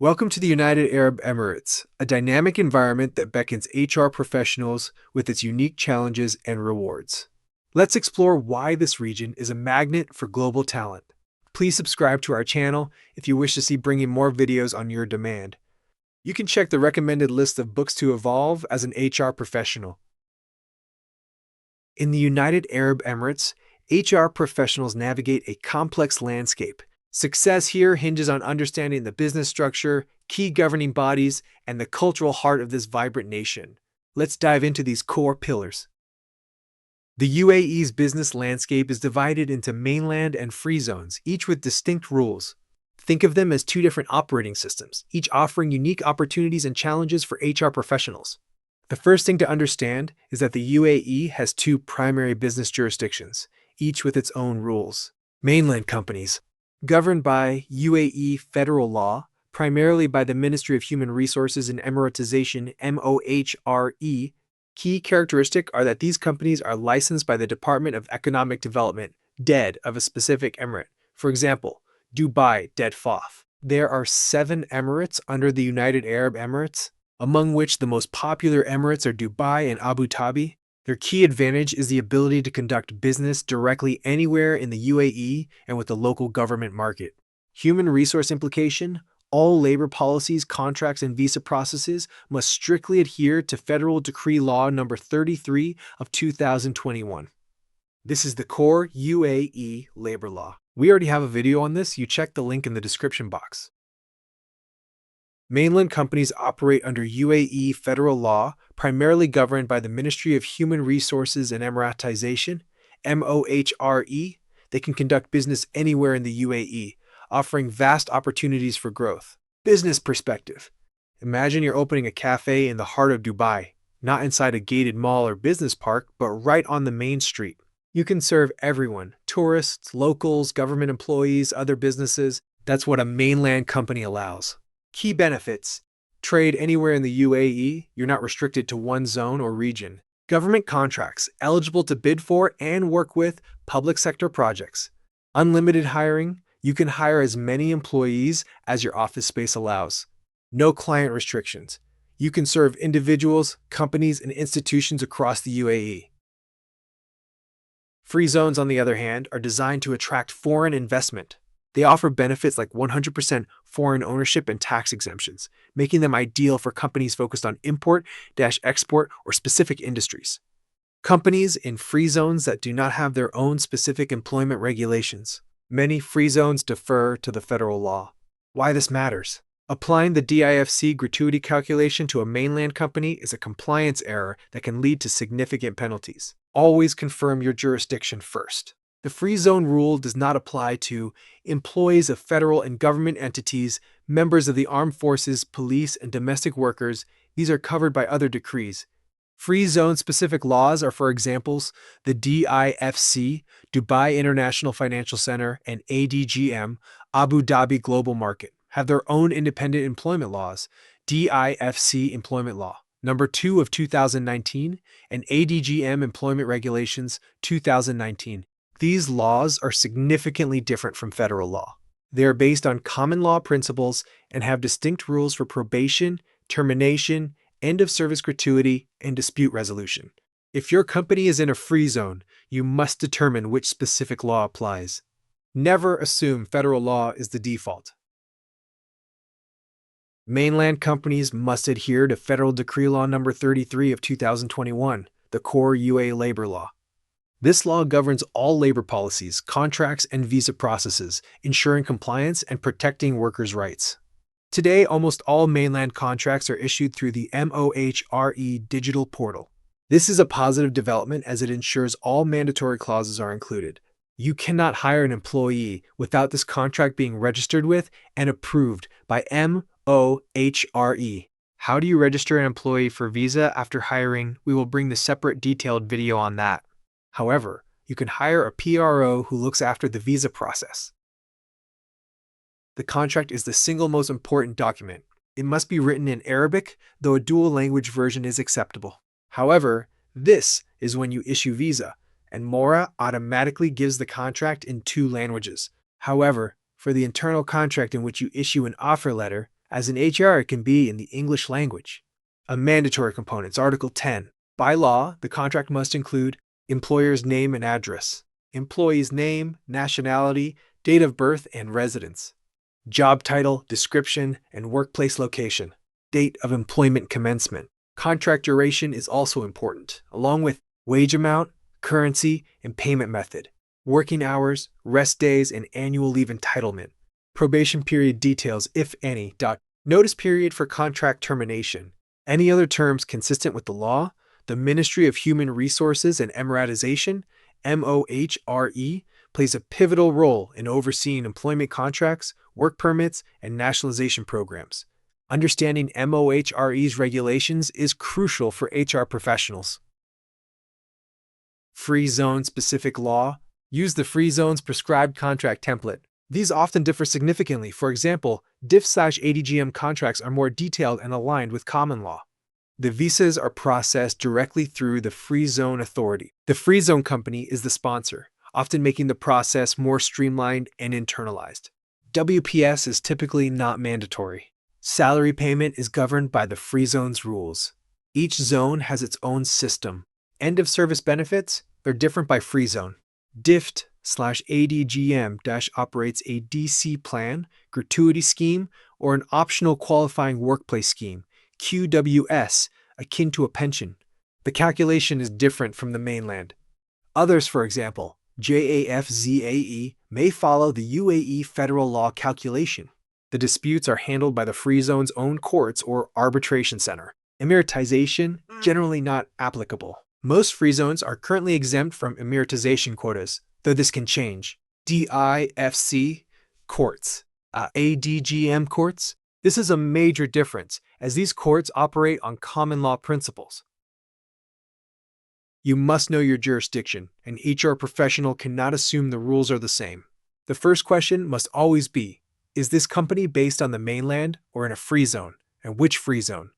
Welcome to the United Arab Emirates, a dynamic environment that beckons HR professionals with its unique challenges and rewards. Let's explore why this region is a magnet for global talent. Please subscribe to our channel if you wish to see bringing more videos on your demand. You can check the recommended list of books to evolve as an HR professional. In the United Arab Emirates, HR professionals navigate a complex landscape. Success here hinges on understanding the business structure, key governing bodies, and the cultural heart of this vibrant nation. Let's dive into these core pillars. The UAE's business landscape is divided into mainland and free zones, each with distinct rules. Think of them as two different operating systems, each offering unique opportunities and challenges for HR professionals. The first thing to understand is that the UAE has two primary business jurisdictions, each with its own rules. Mainland companies, governed by UAE federal law, primarily by the Ministry of Human Resources and Emiratization (MOHRE). Key characteristics are that these companies are licensed by the Department of Economic Development (DED) of a specific emirate. For example, Dubai DED FOF. There are 7 emirates under the United Arab Emirates, among which the most popular emirates are Dubai and Abu Dhabi. Their key advantage is the ability to conduct business directly anywhere in the UAE and with the local government market. Human resource implication: all labor policies, contracts, and visa processes must strictly adhere to Federal Decree Law No. 33 of 2021. This is the core UAE labor law. We already have a video on this. You check the link in the description box. Mainland companies operate under UAE federal law, primarily governed by the Ministry of Human Resources and Emiratization (MOHRE). They can conduct business anywhere in the UAE, offering vast opportunities for growth. Business perspective: imagine you're opening a cafe in the heart of Dubai, not inside a gated mall or business park, but right on the main street. You can serve everyone: tourists, locals, government employees, other businesses. That's what a mainland company allows. Key benefits: trade anywhere in the UAE, you're not restricted to one zone or region. Government contracts, eligible to bid for and work with public sector projects. Unlimited hiring, you can hire as many employees as your office space allows. No client restrictions. You can serve individuals, companies, and institutions across the UAE. Free zones, on the other hand, are designed to attract foreign investment. They offer benefits like 100% foreign ownership and tax exemptions, making them ideal for companies focused on import-export or specific industries. Companies in free zones that do not have their own specific employment regulations. Many free zones defer to the federal law. Why this matters: applying the DIFC gratuity calculation to a mainland company is a compliance error that can lead to significant penalties. Always confirm your jurisdiction first. The free zone rule does not apply to employees of federal and government entities, members of the armed forces, police, and domestic workers. These are covered by other decrees. Free zone-specific laws are, for examples, the DIFC, Dubai International Financial Center, and ADGM, Abu Dhabi Global Market, have their own independent employment laws: DIFC Employment Law No. 2 of 2019 and ADGM Employment Regulations 2019. These laws are significantly different from federal law. They are based on common law principles and have distinct rules for probation, termination, end-of-service gratuity, and dispute resolution. If your company is in a free zone, you must determine which specific law applies. Never assume federal law is the default. Mainland companies must adhere to Federal Decree Law No. 33 of 2021, the core UAE labor law. This law governs all labor policies, contracts, and visa processes, ensuring compliance and protecting workers' rights. Today, almost all mainland contracts are issued through the MOHRE digital portal. This is a positive development as it ensures all mandatory clauses are included. You cannot hire an employee without this contract being registered with and approved by MOHRE. How do you register an employee for visa after hiring? We will bring the separate detailed video on that. However, you can hire a PRO who looks after the visa process. The contract is the single most important document. It must be written in Arabic, though a dual language version is acceptable. However, this is when you issue visa, and Mora automatically gives the contract in 2 languages. However, for the internal contract in which you issue an offer letter, As in HR, it can be in the English language. A mandatory components, Article 10. By law, the contract must include employer's name and address, employee's name, nationality, date of birth, and residence, job title, description, and workplace location, date of employment commencement. Contract duration is also important, along with wage amount, currency, and payment method, working hours, rest days, and annual leave entitlement. Probation period details, if any. Notice period for contract termination. Any other terms consistent with the law, the Ministry of Human Resources and Emiratization, MOHRE, plays a pivotal role in overseeing employment contracts, work permits, and nationalization programs. Understanding MOHRE's regulations is crucial for HR professionals. Free zone specific law. Use the free zone's prescribed contract template. These often differ significantly. For example, DIF/ADGM contracts are more detailed and aligned with common law. The visas are processed directly through the Free Zone Authority. The Free Zone Company is the sponsor, often making the process more streamlined and internalized. WPS is typically not mandatory. Salary payment is governed by the Free Zone's rules. Each zone has its own system. End-of-service benefits are different by Free Zone. DIFT/ADGM operates a DC plan, gratuity scheme, or an optional qualifying workplace scheme, QWS, akin to a pension. The calculation is different from the mainland. Others, for example, JAFZAE, may follow the UAE federal law calculation. The disputes are handled by the Free Zone's own courts or arbitration center. Emiratization, generally not applicable. Most free zones are currently exempt from emiratization quotas, though this can change. DIFC courts, ADGM courts. This is a major difference, as these courts operate on common law principles. You must know your jurisdiction. An HR professional cannot assume the rules are the same. The first question must always be, is this company based on the mainland or in a free zone, and which free zone?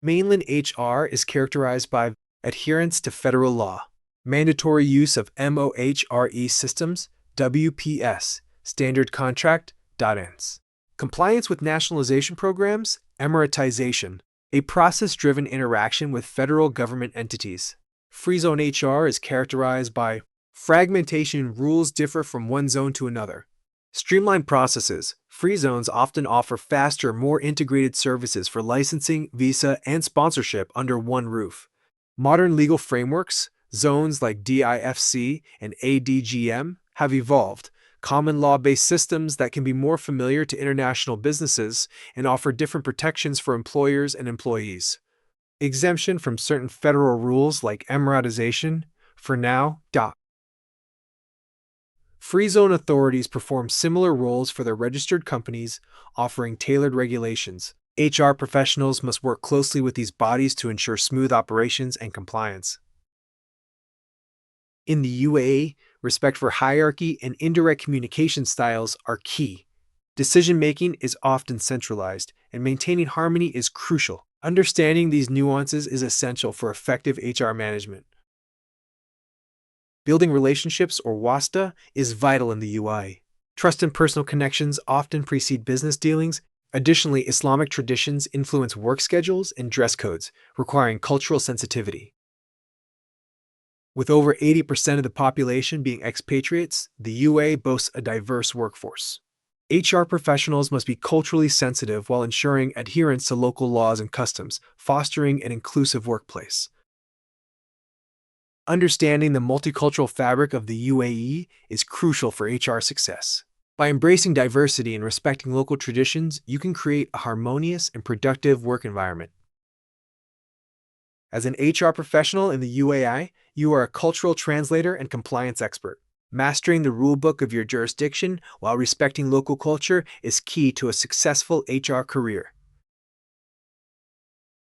Mainland HR is characterized by adherence to federal law, mandatory use of MOHRE systems, WPS, standard contract, .ins. Compliance with nationalization programs, Emiratization, a process-driven interaction with federal government entities. Free Zone HR is characterized by fragmentation. Rules differ from one zone to another. Streamlined processes. Free zones often offer faster, more integrated services for licensing, visa, and sponsorship under one roof. Modern legal frameworks, zones like DIFC and ADGM, have evolved. Common law-based systems that can be more familiar to international businesses and offer different protections for employers and employees. Exemption from certain federal rules like emiratization, for now. Free zone authorities perform similar roles for their registered companies, offering tailored regulations. HR professionals must work closely with these bodies to ensure smooth operations and compliance. In the UAE, respect for hierarchy and indirect communication styles are key. Decision-making is often centralized, and maintaining harmony is crucial. Understanding these nuances is essential for effective HR management. Building relationships, or wasta, is vital in the UAE. Trust and personal connections often precede business dealings. Additionally, Islamic traditions influence work schedules and dress codes, requiring cultural sensitivity. With over 80% of the population being expatriates, the UAE boasts a diverse workforce. HR professionals must be culturally sensitive while ensuring adherence to local laws and customs, fostering an inclusive workplace. Understanding the multicultural fabric of the UAE is crucial for HR success. By embracing diversity and respecting local traditions, you can create a harmonious and productive work environment. As an HR professional in the UAE, you are a cultural translator and compliance expert. Mastering the rulebook of your jurisdiction while respecting local culture is key to a successful HR career.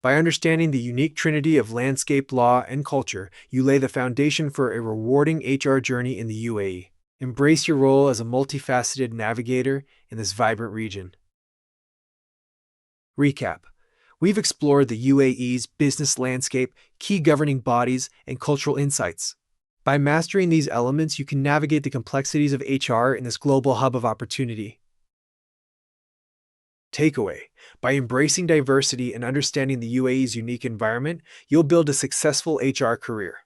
By understanding the unique trinity of landscape, law, and culture, you lay the foundation for a rewarding HR journey in the UAE. Embrace your role as a multifaceted navigator in this vibrant region. Recap. We've explored the UAE's business landscape, key governing bodies, and cultural insights. By mastering these elements, you can navigate the complexities of HR in this global hub of opportunity. takeaway: by embracing diversity and understanding the UAE's unique environment, you'll build a successful HR career.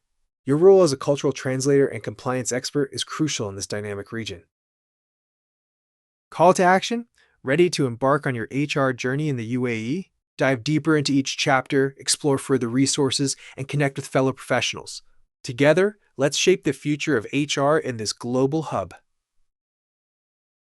Your role as a cultural translator and compliance expert is crucial in this dynamic region. Call to action? Ready to embark on your HR journey in the UAE? Dive deeper into each chapter, explore further resources, and connect with fellow professionals. Together, let's shape the future of HR in this global hub.